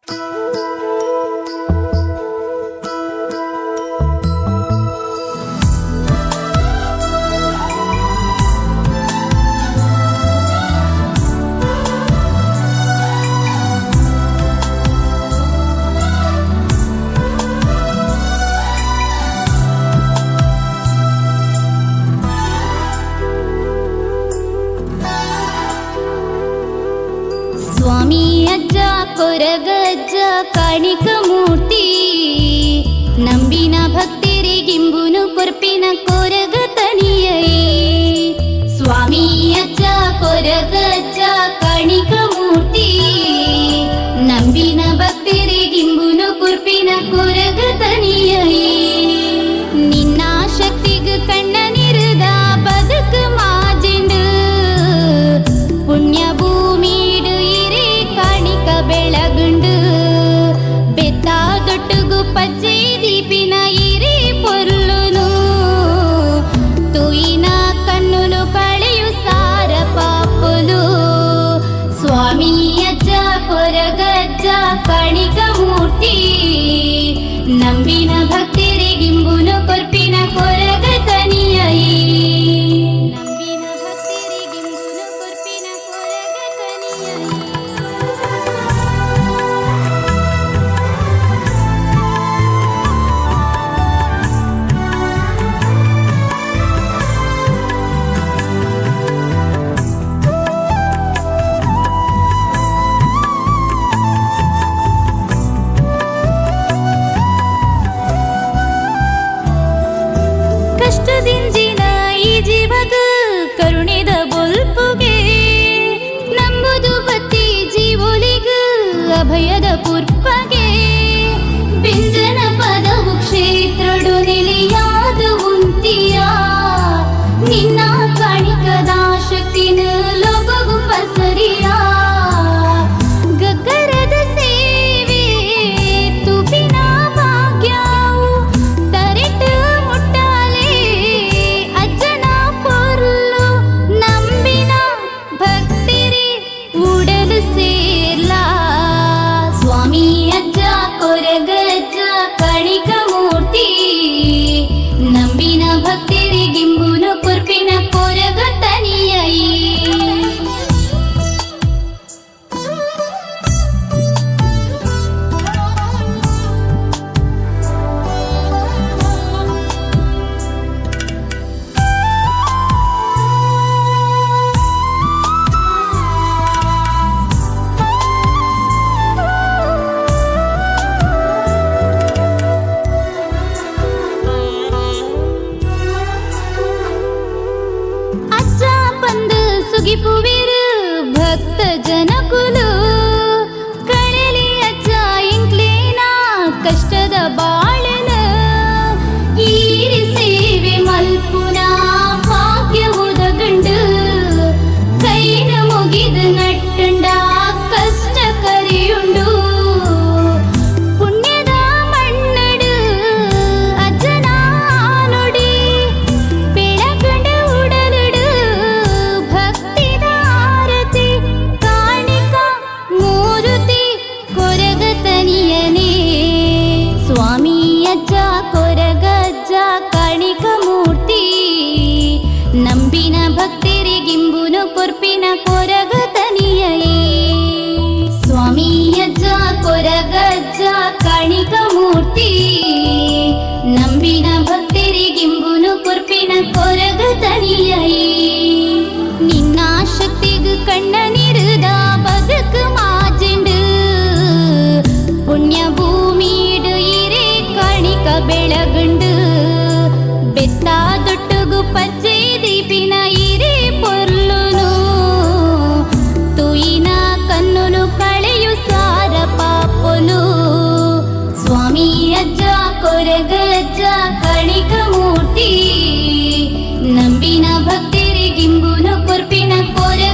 ಸ್ವಾಮಿ ಅಜ್ಜ ಕೊರಗಜ್ಜ ಕಾಣಿಕ ಮೂರ್ತಿ ನಂಬಿನ ಭಕ್ತರಿಗಿಂಬುನು ಕೊರ್ಪಿನ ಕೊರಗ ತನಿಯೈ. ಸ್ವಾಮಿ ಅಜ್ಜ ಕೊರಗಜ್ಜ ಕಾಣಿಕ ಮೂರ್ತಿ ನಂಬಿನ ಭಕ್ತರಿಗಿಂಬುನು ಕೊರ್ಪಿನ ಕೊರಗ ತನಿಯೈ. ನಿನ್ನ ಶಕ್ತಿಗ ಕಣ್ಣ ನಿರದ ಬದುಕ ಮಾಜಿಂಡು ಪುಣ್ಯ ಭೂಮಿಡು ಇರೆ ಕಾಣಿಕ ಬೆಳಗುಂಡು ಬೆತ್ತ ದೊಟ್ಟುಗು ಪಜ್ಜೆ ದೀಪಿನ ಇರೆ ಪೊರ್ಲುನು ತುಯಿನ ಕಣ್ಣುಲು ಕಳೆಯು ಸಾರ ಪಾಪುಲು. ಸ್ವಾಮಿ ಅಜ್ಜ ಕೊರಗಜ್ಜ ಕಾಣಿಕ ಮೂರ್ತಿ ನಂಬಿನ ಭಕ್ತರಿಗಿಂಬುನು ಕೊರ್ಪಿನ ಕೊರಗ ತನಿಯೈ. ನಂಬಿನ ಭಕ್ತರಿಗಿಂಬುನು ಕೊರ್ಪಿನ ಕೊರಗ ತನಿಯೈ. ಕಷ್ಟದಿಂಜಿನ ಈ ಜೀವದ ಕರುಣಿದ ಬೊಲ್ಪುಗೆ ನಂಬುದು ಬತ್ತಿ ಜೀವೋಲಿಗ ಅಭಯದ ಪುರ್ಪಗೆ. ಬಿಂಜನ ಪದವು ಕ್ಷೇತ್ರಡು ನೆಲೆಯಾದ ಉಂತಿಯ ನಿನ್ನ ಕಾಣಿಕದ ಶಕ್ತಿನ ಲೋಕಗು ಪಸರಿಯ. ಗಗ್ಗರದ ಸೇವೆ ತುಪಿನ ಭಾಗ್ಯವು ತರೆಟ ಮುಟ್ಟಾಲೆ ಅಜ್ಜನ ಪೊರ್ಲು ನಂಬಿನ ಭಕ್ತಿರಿ ಉಡಲು ಸೇರ್ಲಾ. ಸ್ವಾಮಿ ಅಜ್ಜ ಕೊರಗಜ್ಜ ಕಾಣಿಕ ಮೂರ್ತಿ ನಂಬಿನ ಭಕ್ತರಿಗಿಂಬುನು ಕೊರ್ಪಿನ ಕೊರಗ ತನಿಯೈ. ಅಜ್ಜ ಬಂದು ಸುಗಿಪುವಿರು ಭಕ್ತ ಜನಕುಲು ಕಳಲಿ ಅಜ್ಜ ಇಂಕ್ಲೇನ ಕಷ್ಟದ ಬಾಳನ ಈರಿ ಸೇವೆ ಮಲ್ಪುನ ಭಾಗ್ಯ ಉದಗಂಡು ಕೈನ ಮುಗಿದ ನಟ್ಟಂಡ ಕಷ್ಟ ಕರಿಯುಂಡು ಪುಣ್ಯದ ಮಣ್ಣಡು ಅಜ್ಜನ ನುಡಿ ಬೆಳಗಂಡ ಉಡಲುಡು ಭಕ್ತಿದ ಆರತಿ ಕಾಣಿಕ ಮೂರುತಿ ಕೊರಗ ತನಿಯನೇ. ಸ್ವಾಮಿ ಅಜ್ಜ ಕೊರಗಜ್ಜ ಕಾಣಿಕ ಮೂರ್ತಿ ನಂಬಿನ ಭಕ್ತರಿಗಿಂಬುನು ಕೊರ್ಪಿನ ಕೊರಗ ತನಿಯೈ. ಸ್ವಾಮಿ ಅಜ್ಜ ಕೊರಗಜ್ಜ ಕಾಣಿಕ ಮೂರ್ತಿ ನಂಬಿನ ಭಕ್ತರಿಗಿಂಬುನು ಕೊರ್ಪಿನ ಕೊರಗ ತನಿಯೈ. ನಿನ್ನ ಶಕ್ತಿಗ ಕಣ್ಣ ನಿರದ ಬದುಕ ಮಾಜಿಂಡು ಪುಣ್ಯ ಭೂಮಿಡು ಇರೆ ಕಾಣಿಕ ಬೆಳಗುಂಡು ಬೆತ್ತ ದೊಟ್ಟುಗು ಪಜ್ಜೆ ದೀಪಿನ ಇರೆ ಪೊರ್ಲುನು ತುಯಿನ ಕಣ್ಣುಲು ಕಳೆಯು ಸಾರ ಪಾಪುಲು. ಸ್ವಾಮಿ ಅಜ್ಜ ಕೊರಗಜ್ಜ ಕಾಣಿಕ ಮೂರ್ತಿ ನಂಬಿನ ಭಕ್ತರಿಗಿಂಬುನು ಕೊರ್ಪಿನ ಕೊರಗ